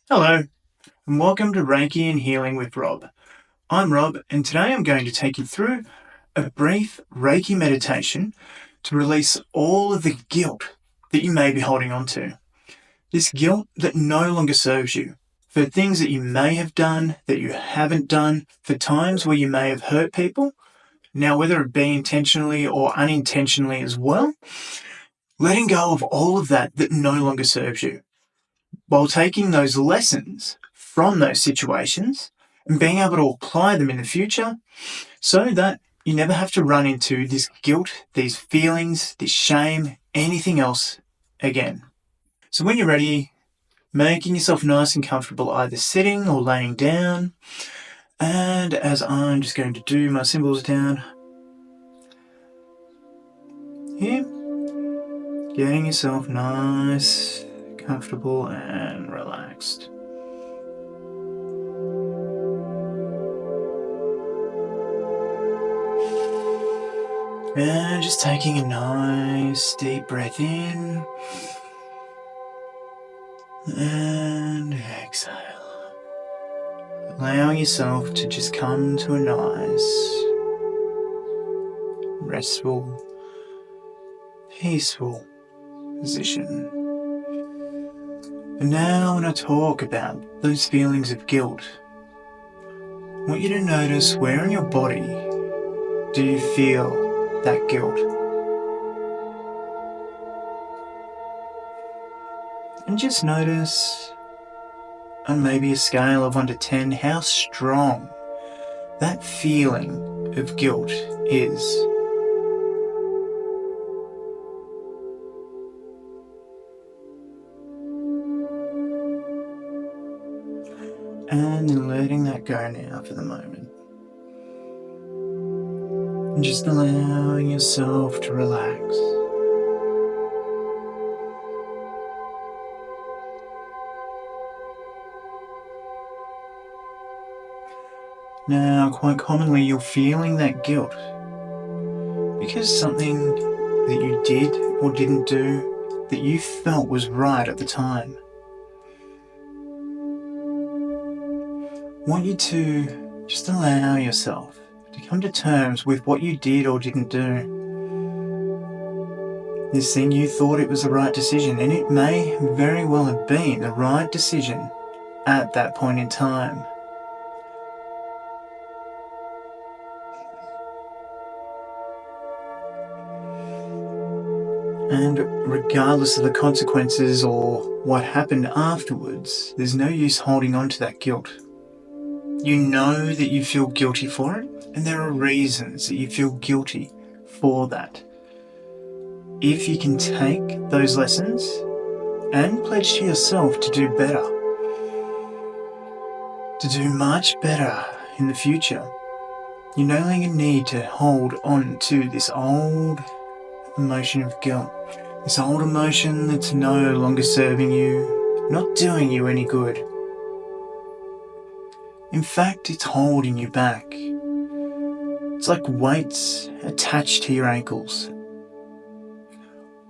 Hello, and welcome to Reiki and Healing with Rob. I'm Rob, and today I'm going to take you through a brief Reiki meditation to release all of the guilt that you may be holding on to. This guilt that no longer serves you, for things that you may have done, that you haven't done, for times where you may have hurt people. Now, whether it be intentionally or unintentionally as well, letting go of all of that no longer serves you, while taking those lessons from those situations and being able to apply them in the future so that you never have to run into this guilt, these feelings, this shame, anything else again. So when you're ready, making yourself nice and comfortable, either sitting or laying down. And as I'm just going to do my symbols down here, getting yourself nice, comfortable and relaxed. And just taking a nice deep breath in and exhale. Allowing yourself to just come to a nice, restful, peaceful position. And now when I talk about those feelings of guilt, I want you to notice where in your body do you feel that guilt. And just notice, on maybe a scale of 1 to 10, how strong that feeling of guilt is. And then letting that go now for the moment. And just allowing yourself to relax. Now, quite commonly you're feeling that guilt because something that you did or didn't do that you felt was right at the time. I want you to just allow yourself to come to terms with what you did or didn't do. This thing, you thought it was the right decision, and it may very well have been the right decision at that point in time. And regardless of the consequences or what happened afterwards, there's no use holding on to that guilt. You know that you feel guilty for it, and there are reasons that you feel guilty for that. If you can take those lessons and pledge to yourself to do better, to do much better in the future, you no longer need to hold on to this old emotion of guilt, this old emotion that's no longer serving you, not doing you any good. In fact, it's holding you back. It's like weights attached to your ankles,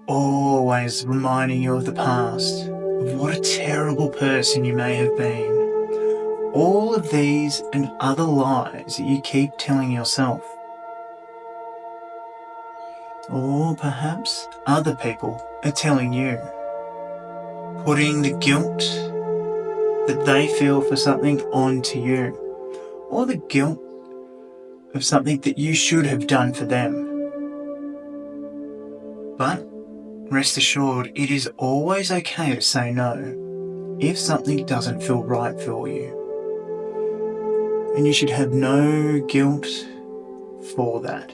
always reminding you of the past, of what a terrible person you may have been. All of these and other lies that you keep telling yourself. Or perhaps other people are telling you, putting the guilt that they feel for something onto you, or the guilt of something that you should have done for them. But rest assured, it is always okay to say no if something doesn't feel right for you. And you should have no guilt for that.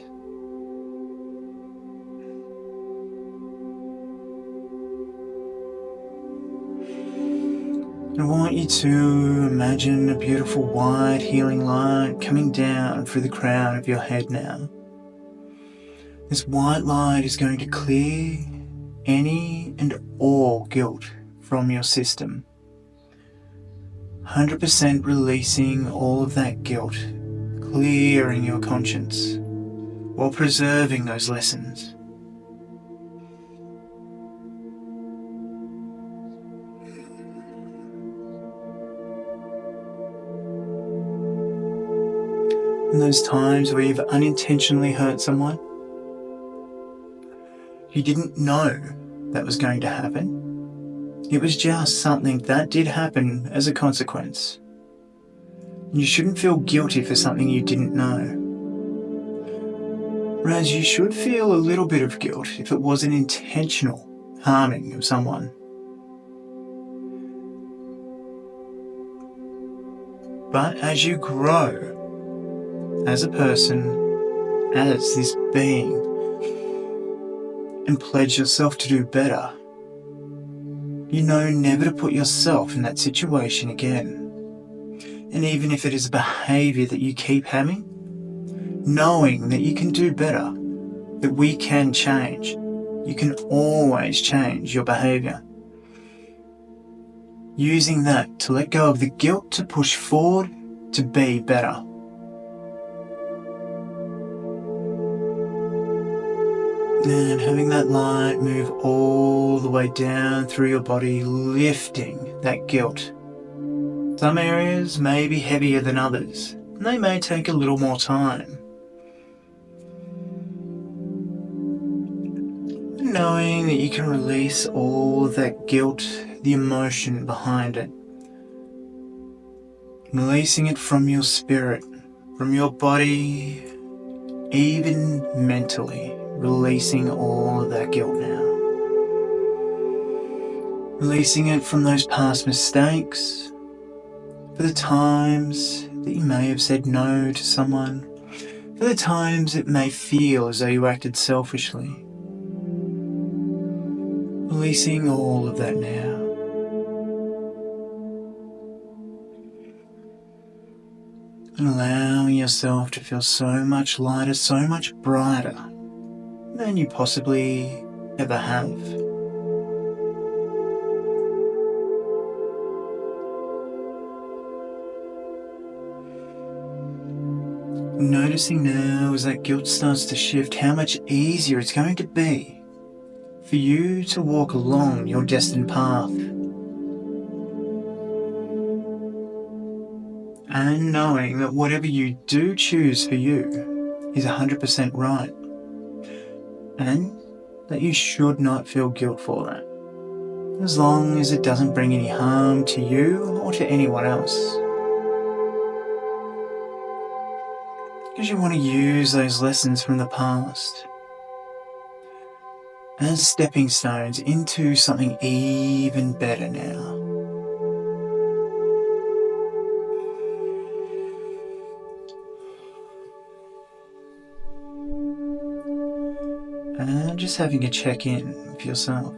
I want you to imagine a beautiful white healing light coming down through the crown of your head now. This white light is going to clear any and all guilt from your system. 100% releasing all of that guilt, clearing your conscience while preserving those lessons. In those times where you've unintentionally hurt someone, you didn't know that was going to happen. It was just something that did happen as a consequence. You shouldn't feel guilty for something you didn't know. Whereas you should feel a little bit of guilt if it was an intentional harming of someone. But as you grow as a person, as this being, and pledge yourself to do better, you know never to put yourself in that situation again. And even if it is a behaviour that you keep having, knowing that you can do better, that we can change. You can always change your behaviour. Using that to let go of the guilt to push forward to be better. And having that light move all the way down through your body, lifting that guilt. Some areas may be heavier than others, and they may take a little more time. Knowing that you can release all of that guilt, the emotion behind it. Releasing it from your spirit, from your body, even mentally. Releasing all of that guilt now. Releasing it from those past mistakes, for the times that you may have said no to someone, for the times it may feel as though you acted selfishly. Releasing all of that now. And allowing yourself to feel so much lighter, so much brighter than you possibly ever have. Noticing now as that guilt starts to shift how much easier it's going to be for you to walk along your destined path. And knowing that whatever you do choose for you is 100% right. And that you should not feel guilt for that, as long as it doesn't bring any harm to you or to anyone else. Because you want to use those lessons from the past as stepping stones into something even better now. And just having a check-in with yourself.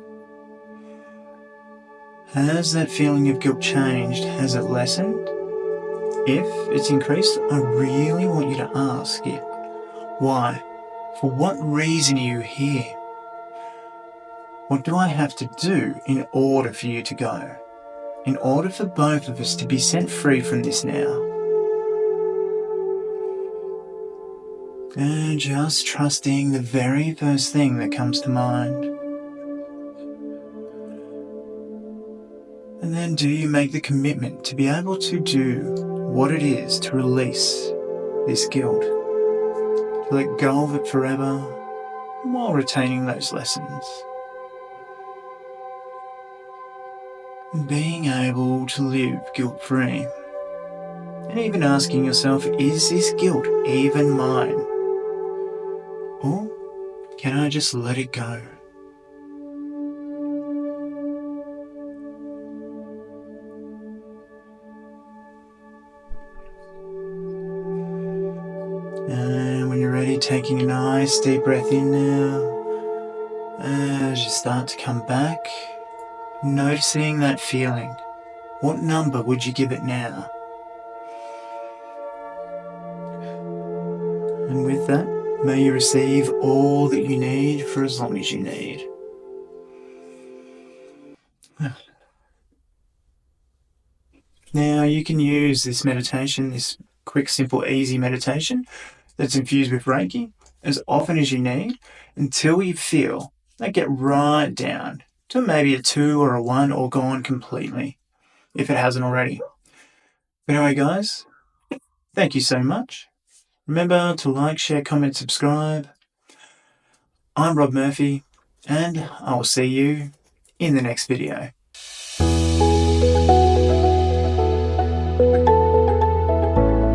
Has that feeling of guilt changed? Has it lessened? If it's increased, I really want you to ask it. Why? For what reason are you here? What do I have to do in order for you to go? In order for both of us to be set free from this now? And just trusting the very first thing that comes to mind. And then do you make the commitment to be able to do what it is to release this guilt? To let go of it forever while retaining those lessons. Being able to live guilt-free. And even asking yourself, is this guilt even mine? Or can I just let it go? And when you're ready, taking a nice deep breath in now. As you start to come back, noticing that feeling. What number would you give it now? And with that, may you receive all that you need for as long as you need. Now you can use this meditation, this quick, simple, easy meditation that's infused with Reiki as often as you need until you feel they get right down to maybe a 2 or a 1 or gone completely, if it hasn't already. But anyway, guys, thank you so much. Remember to like, share, comment, subscribe. I'm Rob Murphy, and I will see you in the next video.